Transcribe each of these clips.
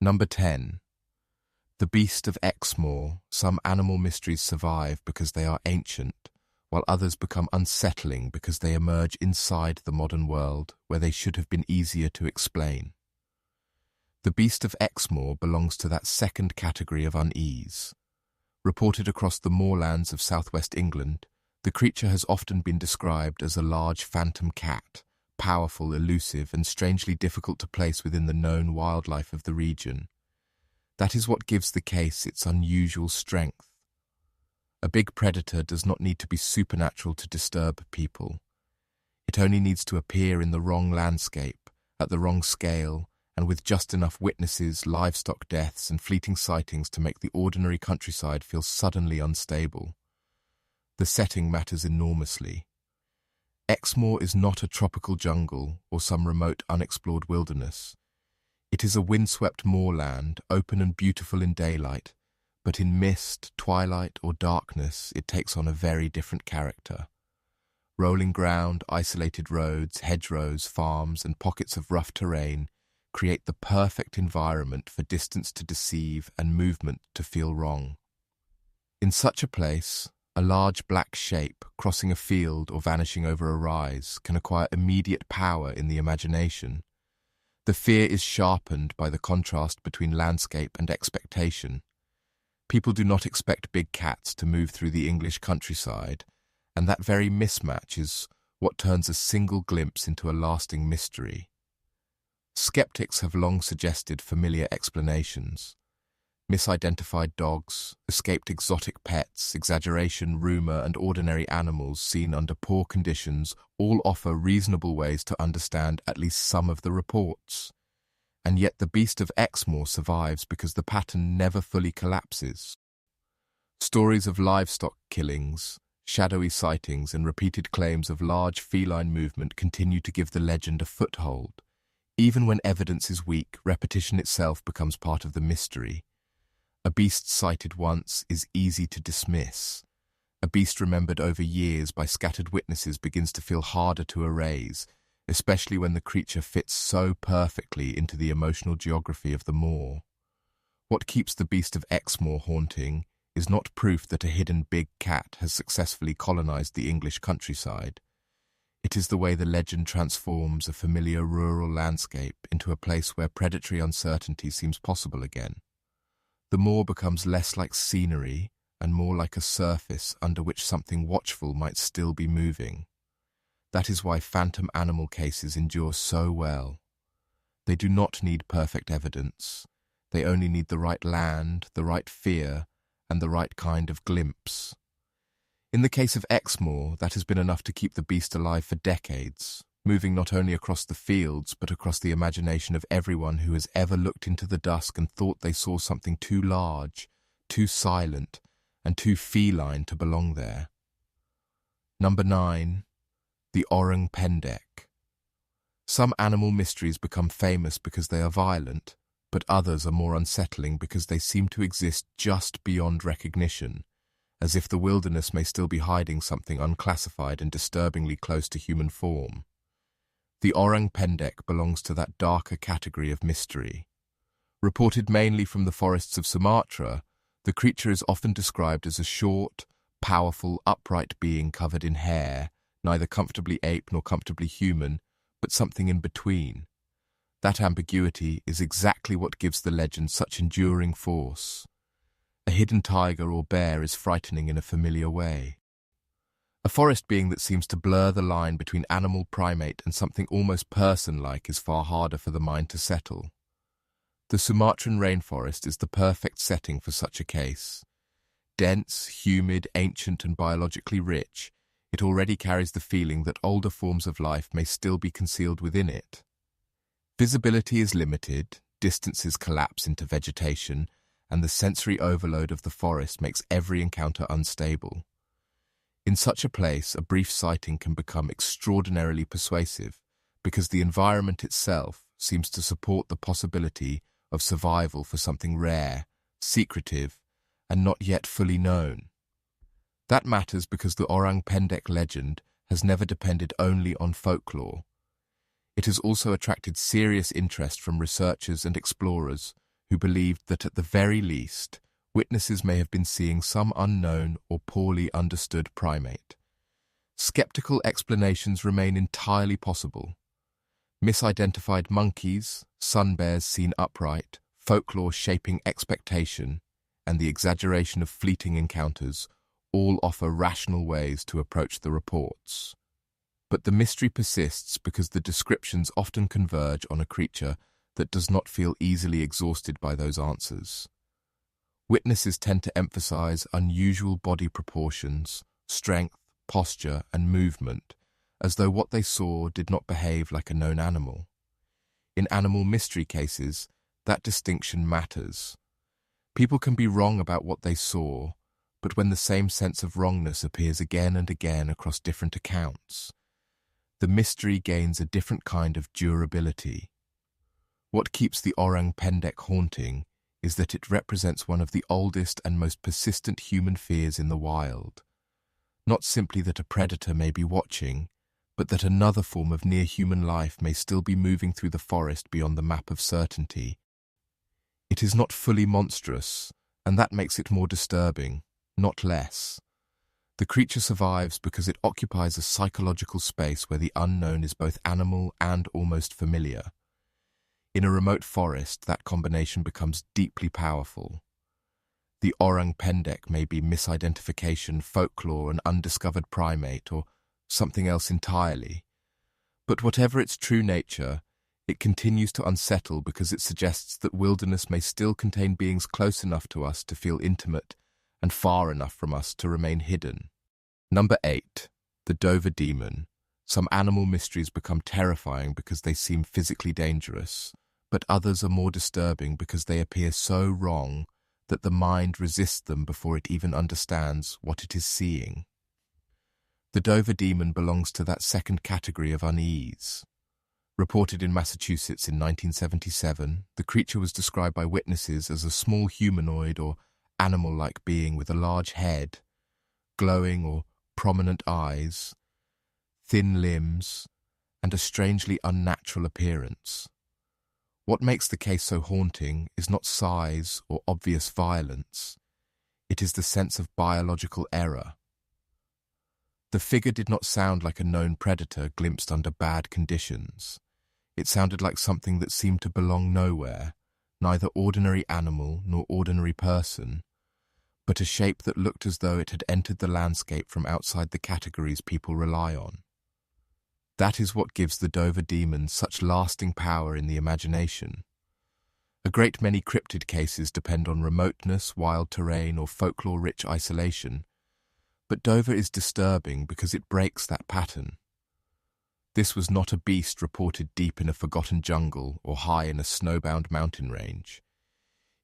Number 10. The Beast of Exmoor. Some animal mysteries survive because they are ancient, while others become unsettling because they emerge inside the modern world where they should have been easier to explain. The Beast of Exmoor belongs to that second category of unease. Reported across the moorlands of southwest England, the creature has often been described as a large phantom cat, powerful, elusive, and strangely difficult to place within the known wildlife of the region. That is what gives the case its unusual strength. A big predator does not need to be supernatural to disturb people. It only needs to appear in the wrong landscape, at the wrong scale, and with just enough witnesses, livestock deaths, and fleeting sightings to make the ordinary countryside feel suddenly unstable. The setting matters enormously. Exmoor is not a tropical jungle or some remote unexplored wilderness. It is a windswept moorland, open and beautiful in daylight, but in mist, twilight, or darkness it takes on a very different character. Rolling ground, isolated roads, hedgerows, farms, and pockets of rough terrain create the perfect environment for distance to deceive and movement to feel wrong. In such a place, a large black shape crossing a field or vanishing over a rise can acquire immediate power in the imagination. The fear is sharpened by the contrast between landscape and expectation. People do not expect big cats to move through the English countryside, and that very mismatch is what turns a single glimpse into a lasting mystery. Skeptics have long suggested familiar explanations. Misidentified dogs, escaped exotic pets, exaggeration, rumour, and ordinary animals seen under poor conditions all offer reasonable ways to understand at least some of the reports. And yet the Beast of Exmoor survives because the pattern never fully collapses. Stories of livestock killings, shadowy sightings, and repeated claims of large feline movement continue to give the legend a foothold. Even when evidence is weak, repetition itself becomes part of the mystery. A beast sighted once is easy to dismiss. A beast remembered over years by scattered witnesses begins to feel harder to erase, especially when the creature fits so perfectly into the emotional geography of the moor. What keeps the Beast of Exmoor haunting is not proof that a hidden big cat has successfully colonized the English countryside. It is the way the legend transforms a familiar rural landscape into a place where predatory uncertainty seems possible again. The moor becomes less like scenery and more like a surface under which something watchful might still be moving. That is why phantom animal cases endure so well. They do not need perfect evidence. They only need the right land, the right fear, and the right kind of glimpse. In the case of Exmoor, that has been enough to keep the beast alive for decades, moving not only across the fields but across the imagination of everyone who has ever looked into the dusk and thought they saw something too large, too silent, and too feline to belong there. Number 9. The Orang Pendek. Some animal mysteries become famous because they are violent, but others are more unsettling because they seem to exist just beyond recognition, as if the wilderness may still be hiding something unclassified and disturbingly close to human form. The Orang Pendek belongs to that darker category of mystery. Reported mainly from the forests of Sumatra, the creature is often described as a short, powerful, upright being covered in hair, neither comfortably ape nor comfortably human, but something in between. That ambiguity is exactly what gives the legend such enduring force. A hidden tiger or bear is frightening in a familiar way. A forest being that seems to blur the line between animal primate and something almost person-like is far harder for the mind to settle. The Sumatran rainforest is the perfect setting for such a case. Dense, humid, ancient, and biologically rich, it already carries the feeling that older forms of life may still be concealed within it. Visibility is limited, distances collapse into vegetation, and the sensory overload of the forest makes every encounter unstable. In such a place, a brief sighting can become extraordinarily persuasive because the environment itself seems to support the possibility of survival for something rare, secretive, and not yet fully known. That matters because the Orang Pendek legend has never depended only on folklore. It has also attracted serious interest from researchers and explorers who believed that at the very least, witnesses may have been seeing some unknown or poorly understood primate. Skeptical explanations remain entirely possible. Misidentified monkeys, sun bears seen upright, folklore shaping expectation, and the exaggeration of fleeting encounters all offer rational ways to approach the reports. But the mystery persists because the descriptions often converge on a creature that does not feel easily exhausted by those answers. Witnesses tend to emphasize unusual body proportions, strength, posture, and movement, as though what they saw did not behave like a known animal. In animal mystery cases, that distinction matters. People can be wrong about what they saw, but when the same sense of wrongness appears again and again across different accounts, the mystery gains a different kind of durability. What keeps the orang Pendek haunting is that it represents one of the oldest and most persistent human fears in the wild. Not simply that a predator may be watching, but that another form of near-human life may still be moving through the forest beyond the map of certainty. It is not fully monstrous, and that makes it more disturbing, not less. The creature survives because it occupies a psychological space where the unknown is both animal and almost familiar. In a remote forest, that combination becomes deeply powerful. The orang Pendek may be misidentification, folklore, an undiscovered primate, or something else entirely. But whatever its true nature, it continues to unsettle because it suggests that wilderness may still contain beings close enough to us to feel intimate and far enough from us to remain hidden. Number 8. The Dover Demon. Some animal mysteries become terrifying because they seem physically dangerous, but others are more disturbing because they appear so wrong that the mind resists them before it even understands what it is seeing. The Dover Demon belongs to that second category of unease. Reported in Massachusetts in 1977, the creature was described by witnesses as a small humanoid or animal-like being with a large head, glowing or prominent eyes, thin limbs, and a strangely unnatural appearance. What makes the case so haunting is not size or obvious violence. It is the sense of biological error. The figure did not sound like a known predator glimpsed under bad conditions. It sounded like something that seemed to belong nowhere, neither ordinary animal nor ordinary person, but a shape that looked as though it had entered the landscape from outside the categories people rely on. That is what gives the Dover Demon such lasting power in the imagination. A great many cryptid cases depend on remoteness, wild terrain, or folklore-rich isolation, but Dover is disturbing because it breaks that pattern. This was not a beast reported deep in a forgotten jungle or high in a snowbound mountain range.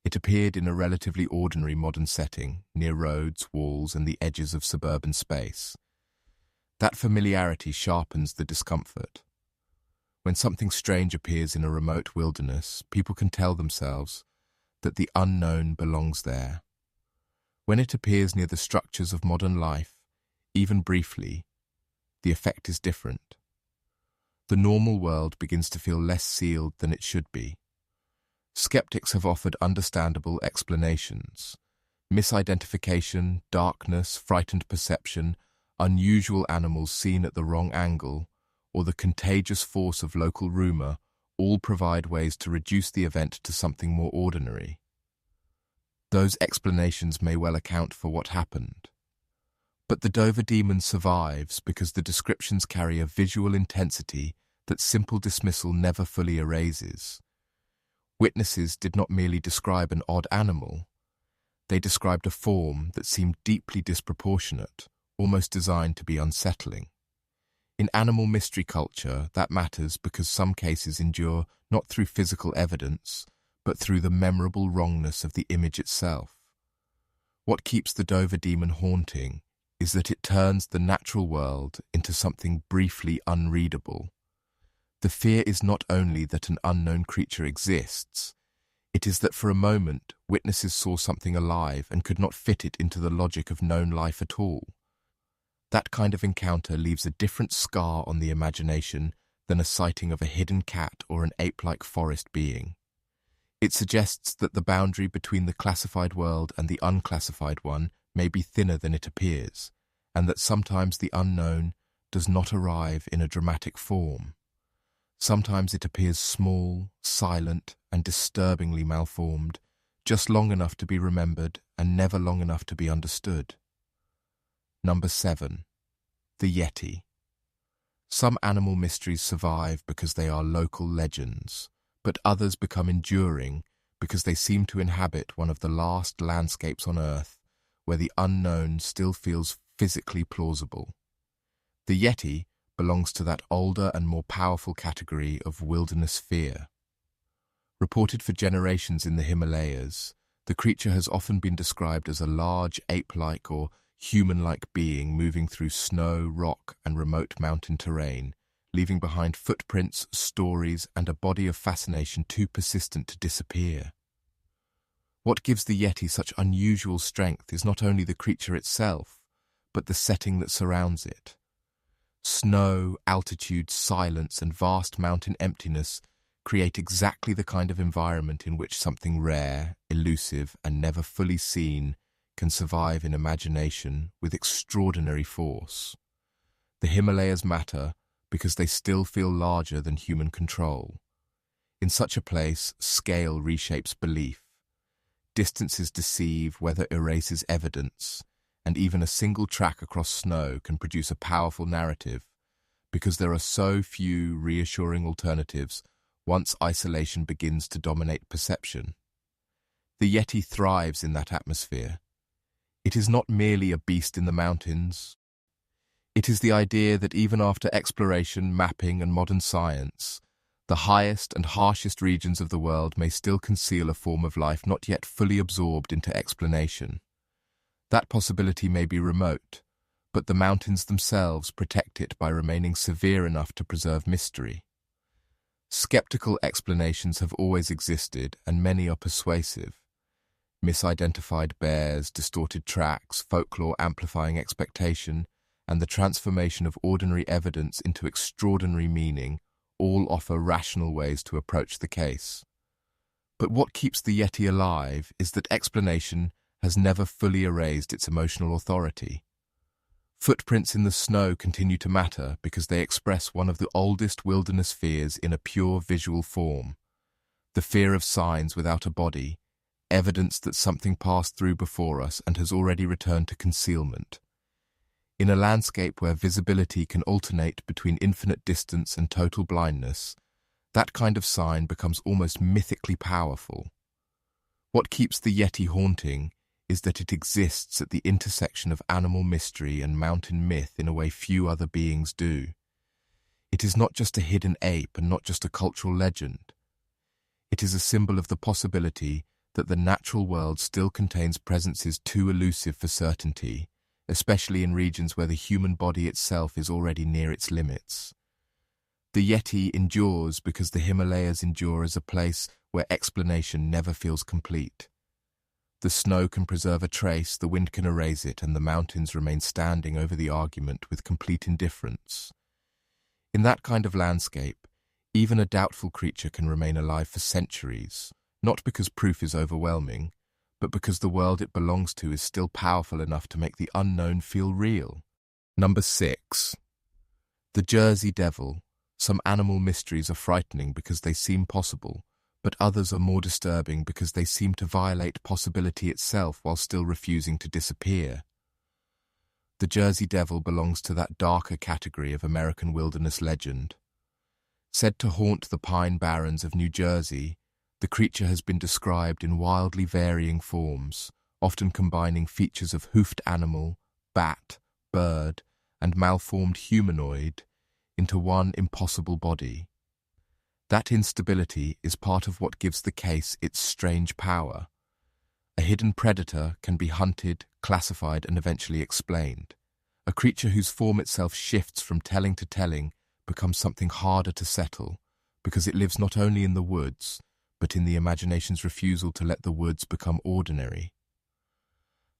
It appeared in a relatively ordinary modern setting, near roads, walls, and the edges of suburban space. That familiarity sharpens the discomfort. When something strange appears in a remote wilderness, people can tell themselves that the unknown belongs there. When it appears near the structures of modern life, even briefly, the effect is different. The normal world begins to feel less sealed than it should be. Skeptics have offered understandable explanations. Misidentification, darkness, frightened perception, unusual animals seen at the wrong angle, or the contagious force of local rumor all provide ways to reduce the event to something more ordinary. Those explanations may well account for what happened. But the Dover Demon survives because the descriptions carry a visual intensity that simple dismissal never fully erases. Witnesses did not merely describe an odd animal. They described a form that seemed deeply disproportionate, almost designed to be unsettling. In animal mystery culture, that matters because some cases endure not through physical evidence, but through the memorable wrongness of the image itself. What keeps the Dover Demon haunting is that it turns the natural world into something briefly unreadable. The fear is not only that an unknown creature exists, it is that for a moment witnesses saw something alive and could not fit it into the logic of known life at all. That kind of encounter leaves a different scar on the imagination than a sighting of a hidden cat or an ape-like forest being. It suggests that the boundary between the classified world and the unclassified one may be thinner than it appears, and that sometimes the unknown does not arrive in a dramatic form. Sometimes it appears small, silent, and disturbingly malformed, just long enough to be remembered and never long enough to be understood. Number 7. The Yeti. Some animal mysteries survive because they are local legends, but others become enduring because they seem to inhabit one of the last landscapes on Earth where the unknown still feels physically plausible. The Yeti belongs to that older and more powerful category of wilderness fear. Reported for generations in the Himalayas, the creature has often been described as a large ape-like or human-like being moving through snow, rock, and remote mountain terrain, leaving behind footprints, stories, and a body of fascination too persistent to disappear. What gives the Yeti such unusual strength is not only the creature itself, but the setting that surrounds it. Snow, altitude, silence, and vast mountain emptiness create exactly the kind of environment in which something rare, elusive, and never fully seen can survive in imagination with extraordinary force. The Himalayas matter because they still feel larger than human control. In such a place, scale reshapes belief. Distances deceive, weather erases evidence, and even a single track across snow can produce a powerful narrative because there are so few reassuring alternatives once isolation begins to dominate perception. The Yeti thrives in that atmosphere. It is not merely a beast in the mountains. It is the idea that even after exploration, mapping, and modern science, the highest and harshest regions of the world may still conceal a form of life not yet fully absorbed into explanation. That possibility may be remote, but the mountains themselves protect it by remaining severe enough to preserve mystery. Skeptical explanations have always existed, and many are persuasive. Misidentified bears, distorted tracks, folklore amplifying expectation, and the transformation of ordinary evidence into extraordinary meaning all offer rational ways to approach the case. But what keeps the Yeti alive is that explanation has never fully erased its emotional authority. Footprints in the snow continue to matter because they express one of the oldest wilderness fears in a pure visual form. The fear of signs without a body, evidence that something passed through before us and has already returned to concealment. In a landscape where visibility can alternate between infinite distance and total blindness, that kind of sign becomes almost mythically powerful. What keeps the Yeti haunting is that it exists at the intersection of animal mystery and mountain myth in a way few other beings do. It is not just a hidden ape and not just a cultural legend. It is a symbol of the possibility that the natural world still contains presences too elusive for certainty, especially in regions where the human body itself is already near its limits. The Yeti endures because the Himalayas endure as a place where explanation never feels complete. The snow can preserve a trace, the wind can erase it, and the mountains remain standing over the argument with complete indifference. In that kind of landscape, even a doubtful creature can remain alive for centuries, not because proof is overwhelming, but because the world it belongs to is still powerful enough to make the unknown feel real. Number 6. The Jersey Devil. Some animal mysteries are frightening because they seem possible, but others are more disturbing because they seem to violate possibility itself while still refusing to disappear. The Jersey Devil belongs to that darker category of American wilderness legend. Said to haunt the pine barrens of New Jersey, the creature has been described in wildly varying forms, often combining features of hoofed animal, bat, bird, and malformed humanoid into one impossible body. That instability is part of what gives the case its strange power. A hidden predator can be hunted, classified, and eventually explained. A creature whose form itself shifts from telling to telling becomes something harder to settle, because it lives not only in the woods, but in the imagination's refusal to let the woods become ordinary.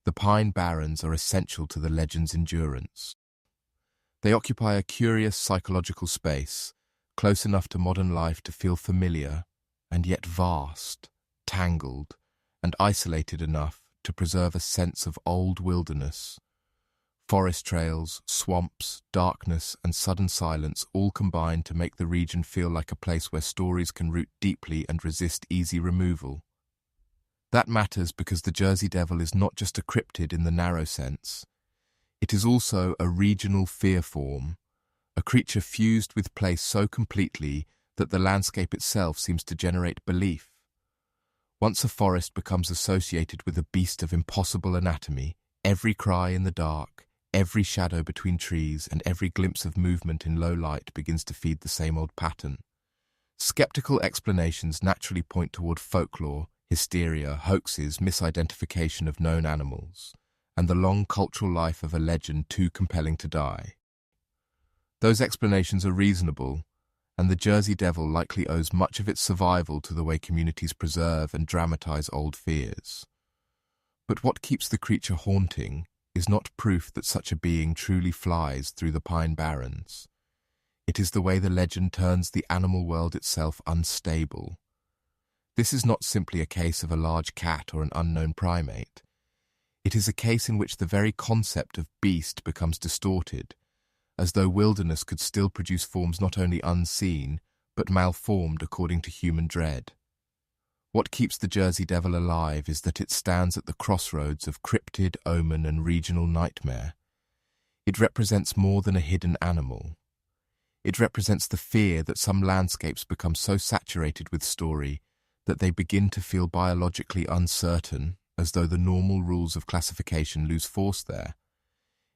The pine barrens are essential to the legend's endurance. They occupy a curious psychological space, close enough to modern life to feel familiar, and yet vast. tangled, and isolated enough to preserve a sense of old wilderness. Forest trails, swamps, darkness, and sudden silence all combine to make the region feel like a place where stories can root deeply and resist easy removal. That matters because the Jersey Devil is not just a cryptid in the narrow sense. It is also a regional fear form, a creature fused with place so completely that the landscape itself seems to generate belief. Once a forest becomes associated with a beast of impossible anatomy, every cry in the dark, every shadow between trees, and every glimpse of movement in low light begins to feed the same old pattern. Skeptical explanations naturally point toward folklore, hysteria, hoaxes, misidentification of known animals, and the long cultural life of a legend too compelling to die. Those explanations are reasonable, and the Jersey Devil likely owes much of its survival to the way communities preserve and dramatize old fears. But what keeps the creature haunting is not proof that such a being truly flies through the pine barrens. It is the way the legend turns the animal world itself unstable. This is not simply a case of a large cat or an unknown primate. It is a case in which the very concept of beast becomes distorted, as though wilderness could still produce forms not only unseen, but malformed according to human dread. What keeps the Jersey Devil alive is that it stands at the crossroads of cryptid, omen, and regional nightmare. It represents more than a hidden animal. It represents the fear that some landscapes become so saturated with story that they begin to feel biologically uncertain, as though the normal rules of classification lose force there.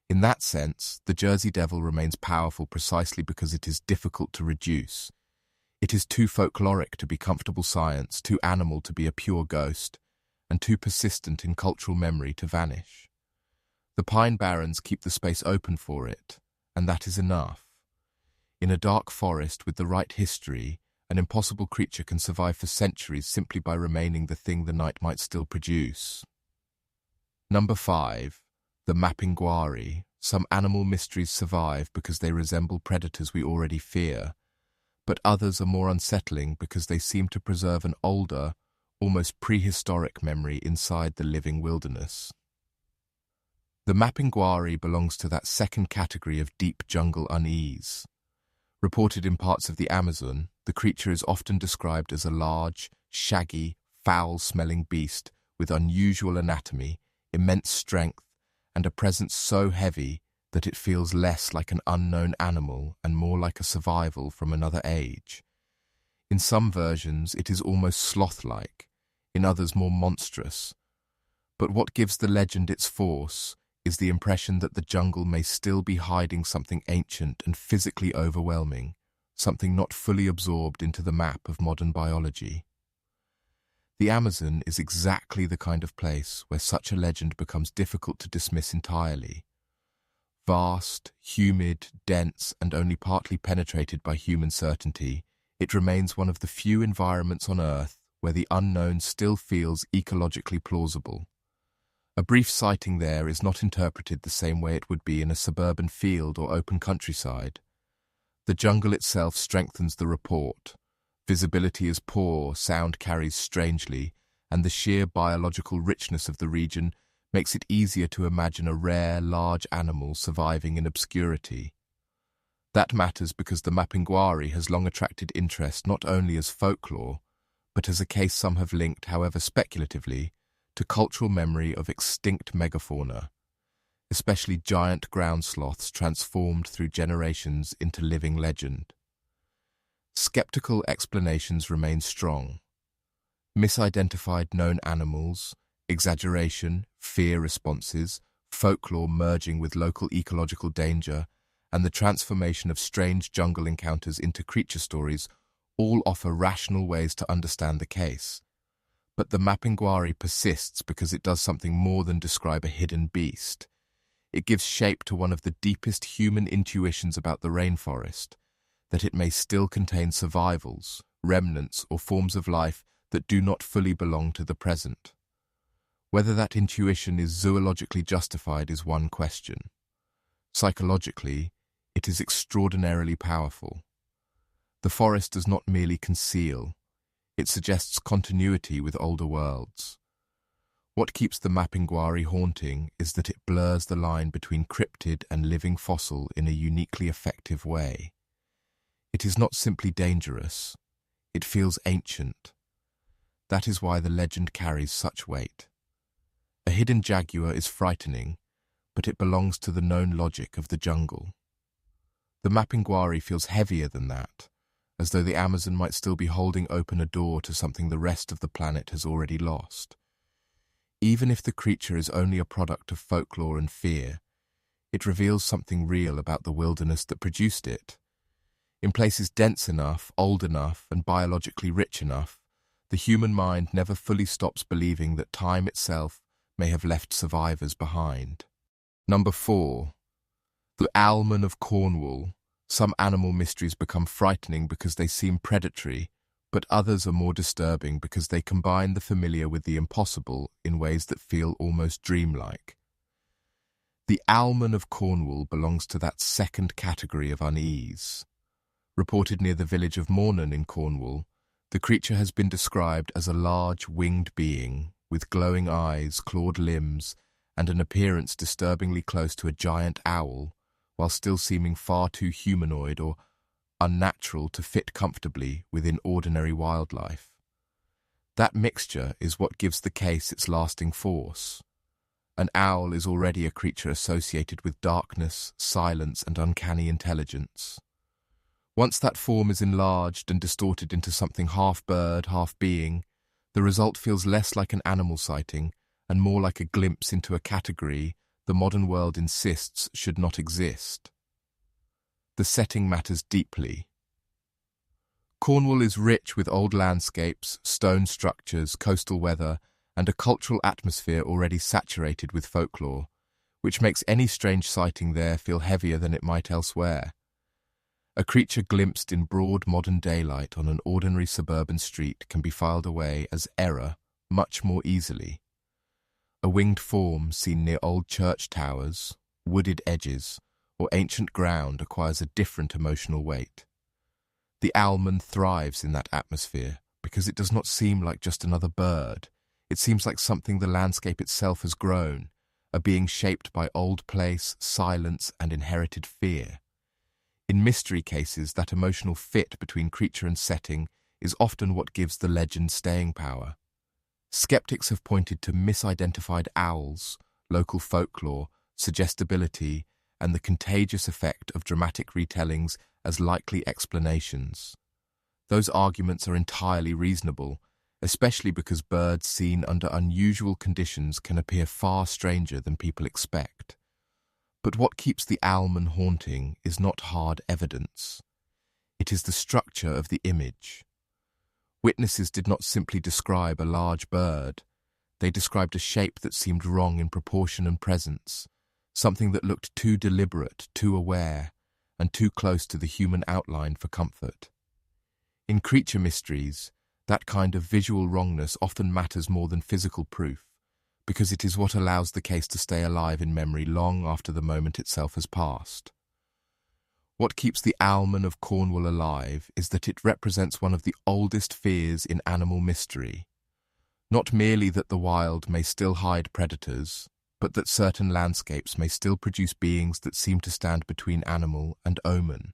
In that sense, the Jersey Devil remains powerful precisely because it is difficult to reduce. It is too folkloric to be comfortable science, too animal to be a pure ghost, and too persistent in cultural memory to vanish. The pine barrens keep the space open for it, and that is enough. In a dark forest with the right history, an impossible creature can survive for centuries simply by remaining the thing the night might still produce. Number 5. The Mapinguari. Some animal mysteries survive because they resemble predators we already fear, but others are more unsettling because they seem to preserve an older, almost prehistoric memory inside the living wilderness. The Mapinguari belongs to that second category of deep jungle unease. Reported in parts of the Amazon, the creature is often described as a large, shaggy, foul-smelling beast with unusual anatomy, immense strength, and a presence so heavy that it feels less like an unknown animal and more like a survival from another age. In some versions, it is almost sloth-like, in others more monstrous. But what gives the legend its force is the impression that the jungle may still be hiding something ancient and physically overwhelming, something not fully absorbed into the map of modern biology. The Amazon is exactly the kind of place where such a legend becomes difficult to dismiss entirely. Vast, humid, dense, and only partly penetrated by human certainty, it remains one of the few environments on Earth where the unknown still feels ecologically plausible. A brief sighting there is not interpreted the same way it would be in a suburban field or open countryside. The jungle itself strengthens the report. Visibility is poor, sound carries strangely, and the sheer biological richness of the region makes it easier to imagine a rare, large animal surviving in obscurity. That matters because the Mapinguari has long attracted interest not only as folklore, but as a case some have linked, however speculatively, to cultural memory of extinct megafauna, especially giant ground sloths transformed through generations into living legend. Skeptical explanations remain strong. Misidentified known animals, exaggeration, fear responses, folklore merging with local ecological danger, and the transformation of strange jungle encounters into creature stories all offer rational ways to understand the case. But the Mapinguari persists because it does something more than describe a hidden beast. It gives shape to one of the deepest human intuitions about the rainforest, that it may still contain survivals, remnants, or forms of life that do not fully belong to the present. Whether that intuition is zoologically justified is one question. Psychologically, it is extraordinarily powerful. The forest does not merely conceal, It suggests continuity with older worlds. What keeps the Mapinguari haunting is that it blurs the line between cryptid and living fossil in a uniquely effective way. It is not simply dangerous, it feels ancient. That is why the legend carries such weight. A hidden jaguar is frightening, but it belongs to the known logic of the jungle. The Mapinguari feels heavier than that, as though the Amazon might still be holding open a door to something the rest of the planet has already lost. Even if the creature is only a product of folklore and fear, it reveals something real about the wilderness that produced it. In places dense enough, old enough, and biologically rich enough, the human mind never fully stops believing that time itself may have left survivors behind. Number 4. The Owlman of Cornwall. Some animal mysteries become frightening because they seem predatory, but others are more disturbing because they combine the familiar with the impossible in ways that feel almost dreamlike. The Owlman of Cornwall belongs to that second category of unease. Reported near the village of Mornan in Cornwall, the creature has been described as a large winged being with glowing eyes, clawed limbs, and an appearance disturbingly close to a giant owl, while still seeming far too humanoid or unnatural to fit comfortably within ordinary wildlife. That mixture is what gives the case its lasting force. An owl is already a creature associated with darkness, silence, and uncanny intelligence. Once that form is enlarged and distorted into something half bird, half being, the result feels less like an animal sighting and more like a glimpse into a category the modern world insists should not exist. The setting matters deeply. Cornwall is rich with old landscapes, stone structures, coastal weather, and a cultural atmosphere already saturated with folklore, which makes any strange sighting there feel heavier than it might elsewhere. A creature glimpsed in broad modern daylight on an ordinary suburban street can be filed away as error much more easily. A winged form seen near old church towers, wooded edges, or ancient ground acquires a different emotional weight. The owlman thrives in that atmosphere because it does not seem like just another bird. It seems like something the landscape itself has grown, a being shaped by old place, silence, and inherited fear. In mystery cases, that emotional fit between creature and setting is often what gives the legend staying power. Skeptics have pointed to misidentified owls, local folklore, suggestibility, and the contagious effect of dramatic retellings as likely explanations. Those arguments are entirely reasonable, especially because birds seen under unusual conditions can appear far stranger than people expect. But what keeps the owlman haunting is not hard evidence. It is the structure of the image. Witnesses did not simply describe a large bird. They described a shape that seemed wrong in proportion and presence, something that looked too deliberate, too aware, and too close to the human outline for comfort. In creature mysteries, that kind of visual wrongness often matters more than physical proof, because it is what allows the case to stay alive in memory long after the moment itself has passed. What keeps the Owlman of Cornwall alive is that it represents one of the oldest fears in animal mystery. Not merely that the wild may still hide predators, but that certain landscapes may still produce beings that seem to stand between animal and omen.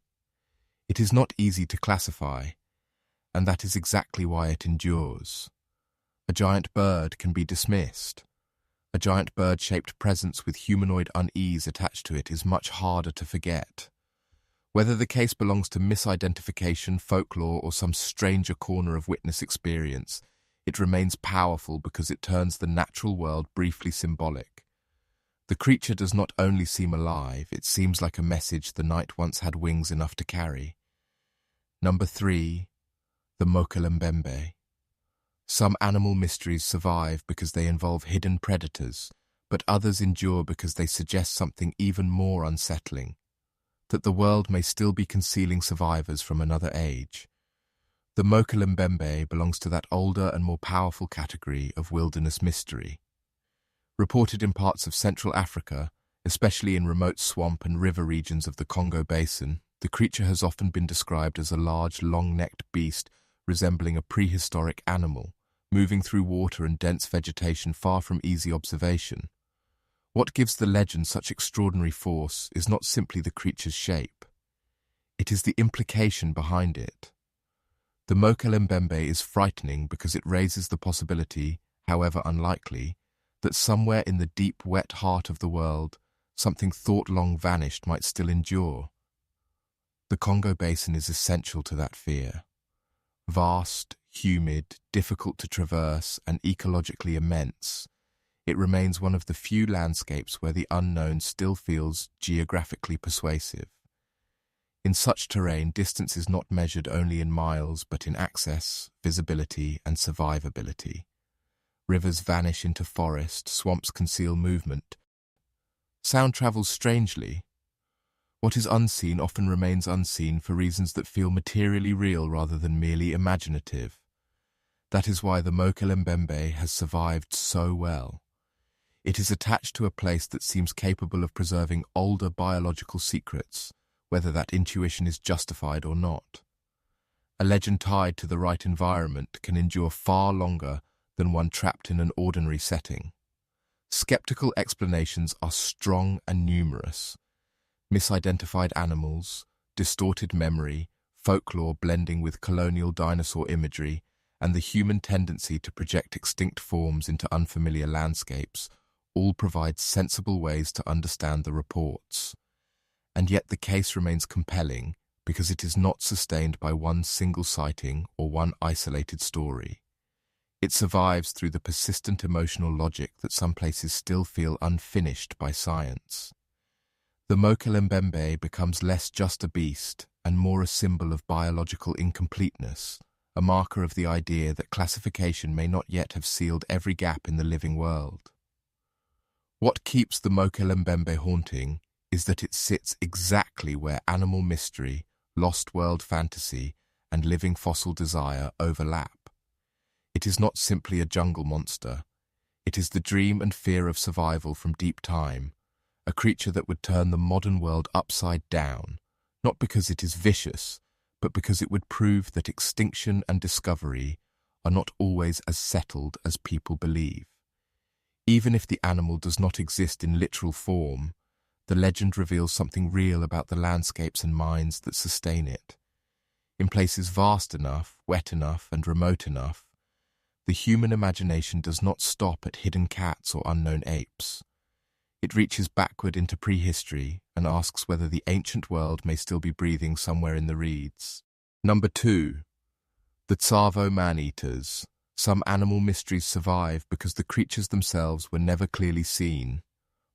It is not easy to classify, and that is exactly why it endures. A giant bird can be dismissed. A giant bird-shaped presence with humanoid unease attached to it is much harder to forget. Whether the case belongs to misidentification, folklore, or some stranger corner of witness experience, it remains powerful because it turns the natural world briefly symbolic. The creature does not only seem alive, it seems like a message the night once had wings enough to carry. Number 3. The Mokele-Mbembe. Some animal mysteries survive because they involve hidden predators, but others endure because they suggest something even more unsettling, that the world may still be concealing survivors from another age. The Mokele-Mbembe belongs to that older and more powerful category of wilderness mystery. Reported in parts of Central Africa, especially in remote swamp and river regions of the Congo Basin, the creature has often been described as a large, long-necked beast resembling a prehistoric animal, moving through water and dense vegetation far from easy observation. What gives the legend such extraordinary force is not simply the creature's shape. It is the implication behind it. The Mokele-Mbembe is frightening because it raises the possibility, however unlikely, that somewhere in the deep, wet heart of the world, something thought long vanished might still endure. The Congo Basin is essential to that fear. Vast, humid, difficult to traverse, and ecologically immense, it remains one of the few landscapes where the unknown still feels geographically persuasive. In such terrain, distance is not measured only in miles, but in access, visibility, and survivability. Rivers vanish into forest, swamps conceal movement. Sound travels strangely. What is unseen often remains unseen for reasons that feel materially real rather than merely imaginative. That is why the Mokele-Mbembe has survived so well. It is attached to a place that seems capable of preserving older biological secrets, whether that intuition is justified or not. A legend tied to the right environment can endure far longer than one trapped in an ordinary setting. Skeptical explanations are strong and numerous. Misidentified animals, distorted memory, folklore blending with colonial dinosaur imagery, and the human tendency to project extinct forms into unfamiliar landscapes all provide sensible ways to understand the reports. And yet the case remains compelling because it is not sustained by one single sighting or one isolated story. It survives through the persistent emotional logic that some places still feel unfinished by science. The Mokele-Mbembe becomes less just a beast and more a symbol of biological incompleteness, a marker of the idea that classification may not yet have sealed every gap in the living world. What keeps the Mokele-Mbembe haunting is that it sits exactly where animal mystery, lost world fantasy, and living fossil desire overlap. It is not simply a jungle monster. It is the dream and fear of survival from deep time, a creature that would turn the modern world upside down, not because it is vicious, but because it would prove that extinction and discovery are not always as settled as people believe. Even if the animal does not exist in literal form, the legend reveals something real about the landscapes and minds that sustain it. In places vast enough, wet enough, and remote enough, the human imagination does not stop at hidden cats or unknown apes. It reaches backward into prehistory and asks whether the ancient world may still be breathing somewhere in the reeds. Number 2. The Tsavo man-eaters. Some animal mysteries survive because the creatures themselves were never clearly seen,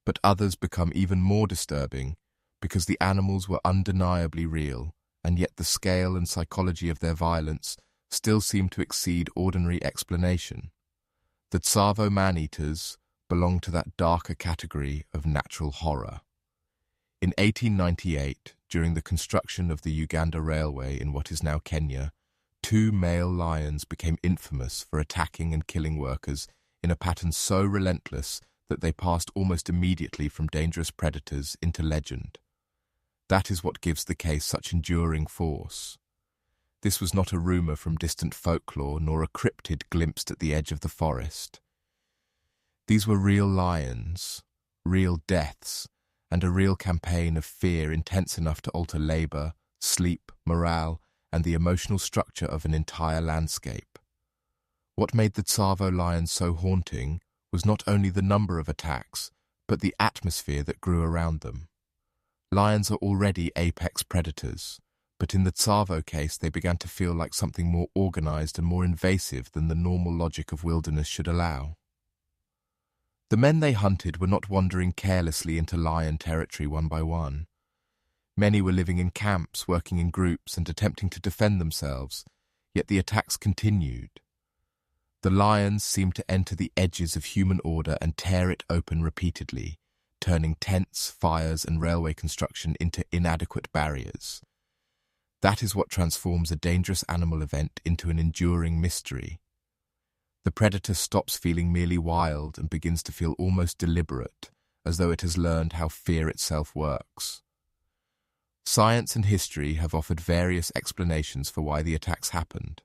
but others become even more disturbing because the animals were undeniably real, and yet the scale and psychology of their violence still seem to exceed ordinary explanation. The Tsavo man-eaters belong to that darker category of natural horror. In 1898, during the construction of the Uganda Railway in what is now Kenya, 2 male lions became infamous for attacking and killing workers in a pattern so relentless that they passed almost immediately from dangerous predators into legend. That is what gives the case such enduring force. This was not a rumor from distant folklore nor a cryptid glimpsed at the edge of the forest. These were real lions, real deaths, and a real campaign of fear intense enough to alter labor, sleep, morale, and the emotional structure of an entire landscape. What made the Tsavo lions so haunting was not only the number of attacks, but the atmosphere that grew around them. Lions are already apex predators, but in the Tsavo case they began to feel like something more organized and more invasive than the normal logic of wilderness should allow. The men they hunted were not wandering carelessly into lion territory one by one. Many were living in camps, working in groups, and attempting to defend themselves, yet the attacks continued. The lions seemed to enter the edges of human order and tear it open repeatedly, turning tents, fires, and railway construction into inadequate barriers. That is what transforms a dangerous animal event into an enduring mystery. The predator stops feeling merely wild and begins to feel almost deliberate, as though it has learned how fear itself works. Science and history have offered various explanations for why the attacks happened.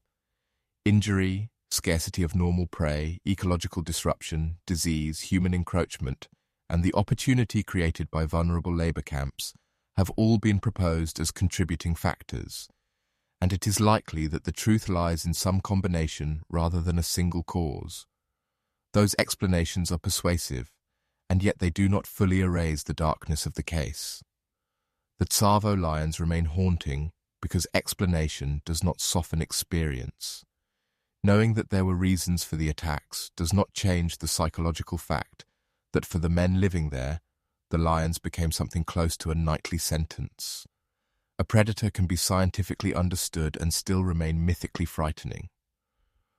Injury, scarcity of normal prey, ecological disruption, disease, human encroachment, and the opportunity created by vulnerable labor camps have all been proposed as contributing factors, and it is likely that the truth lies in some combination rather than a single cause. Those explanations are persuasive, and yet they do not fully erase the darkness of the case. The Tsavo lions remain haunting because explanation does not soften experience. Knowing that there were reasons for the attacks does not change the psychological fact that for the men living there, the lions became something close to a nightly sentence. A predator can be scientifically understood and still remain mythically frightening.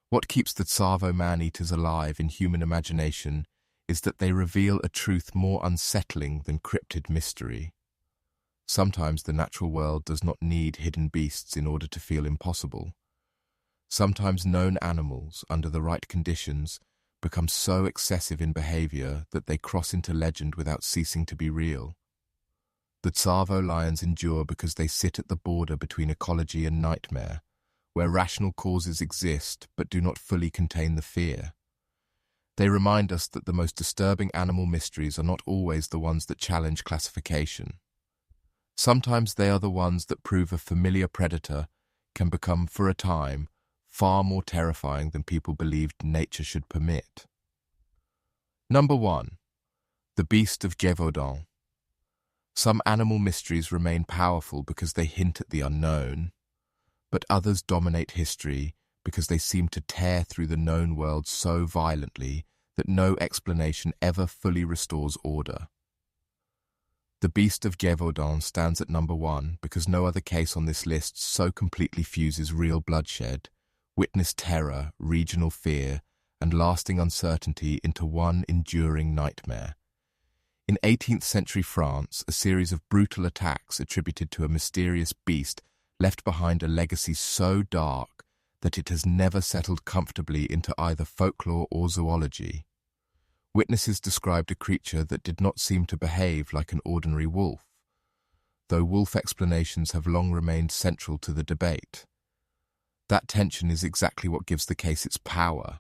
What keeps the Tsavo man-eaters alive in human imagination is that they reveal a truth more unsettling than cryptid mystery. Sometimes the natural world does not need hidden beasts in order to feel impossible. Sometimes known animals, under the right conditions, become so excessive in behavior that they cross into legend without ceasing to be real. The Tsavo lions endure because they sit at the border between ecology and nightmare, where rational causes exist but do not fully contain the fear. They remind us that the most disturbing animal mysteries are not always the ones that challenge classification. Sometimes they are the ones that prove a familiar predator can become, for a time, far more terrifying than people believed nature should permit. Number 1. The Beast of Gévaudan. Some animal mysteries remain powerful because they hint at the unknown, but others dominate history because they seem to tear through the known world so violently that no explanation ever fully restores order. The Beast of Gévaudan stands at number 1 because no other case on this list so completely fuses real bloodshed, witness terror, regional fear, and lasting uncertainty into one enduring nightmare. In 18th century France, a series of brutal attacks attributed to a mysterious beast left behind a legacy so dark that it has never settled comfortably into either folklore or zoology. Witnesses described a creature that did not seem to behave like an ordinary wolf, though wolf explanations have long remained central to the debate. That tension is exactly what gives the case its power.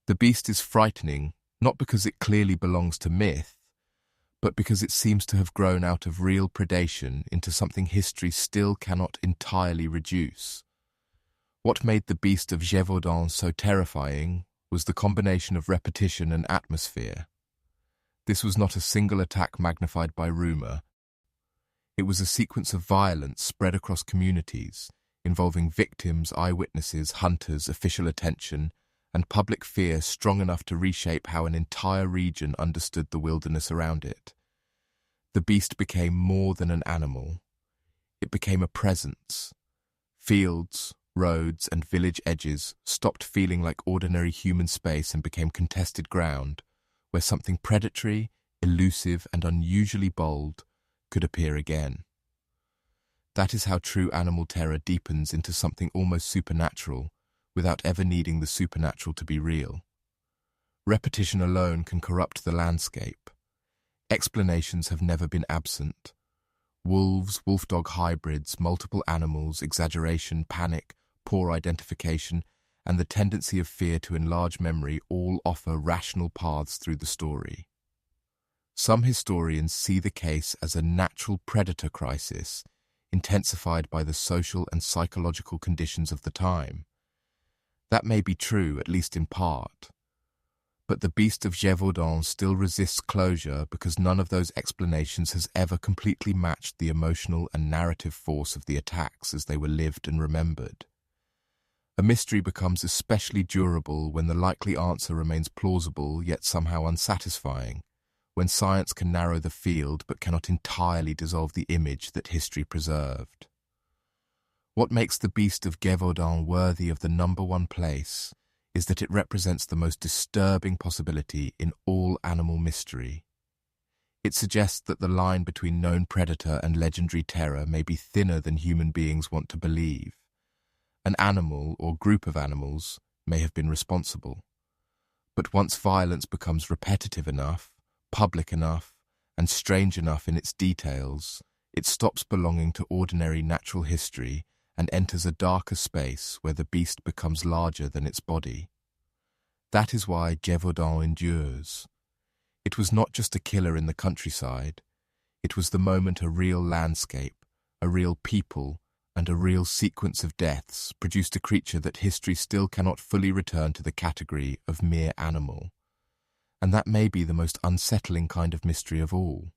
The beast is frightening, not because it clearly belongs to myth, but because it seems to have grown out of real predation into something history still cannot entirely reduce. What made the Beast of Gévaudan so terrifying was the combination of repetition and atmosphere. This was not a single attack magnified by rumor. It was a sequence of violence spread across communities, involving victims, eyewitnesses, hunters, official attention, and public fear strong enough to reshape how an entire region understood the wilderness around it. The beast became more than an animal. It became a presence. Fields, roads, and village edges stopped feeling like ordinary human space and became contested ground, where something predatory, elusive, and unusually bold could appear again. That is how true animal terror deepens into something almost supernatural, without ever needing the supernatural to be real. Repetition alone can corrupt the landscape. Explanations have never been absent. Wolves, wolf-dog hybrids, multiple animals, exaggeration, panic, poor identification, and the tendency of fear to enlarge memory all offer rational paths through the story. Some historians see the case as a natural predator crisis, intensified by the social and psychological conditions of the time. That may be true, at least in part. But the Beast of Gévaudan still resists closure because none of those explanations has ever completely matched the emotional and narrative force of the attacks as they were lived and remembered. A mystery becomes especially durable when the likely answer remains plausible yet somehow unsatisfying, when science can narrow the field but cannot entirely dissolve the image that history preserved. What makes the Beast of Gévaudan worthy of the number 1 place is that it represents the most disturbing possibility in all animal mystery. It suggests that the line between known predator and legendary terror may be thinner than human beings want to believe. An animal or group of animals may have been responsible. But once violence becomes repetitive enough, public enough, and strange enough in its details, it stops belonging to ordinary natural history and enters a darker space where the beast becomes larger than its body. That is why Gévaudan endures. It was not just a killer in the countryside. It was the moment a real landscape, a real people, and a real sequence of deaths produced a creature that history still cannot fully return to the category of mere animal. And that may be the most unsettling kind of mystery of all.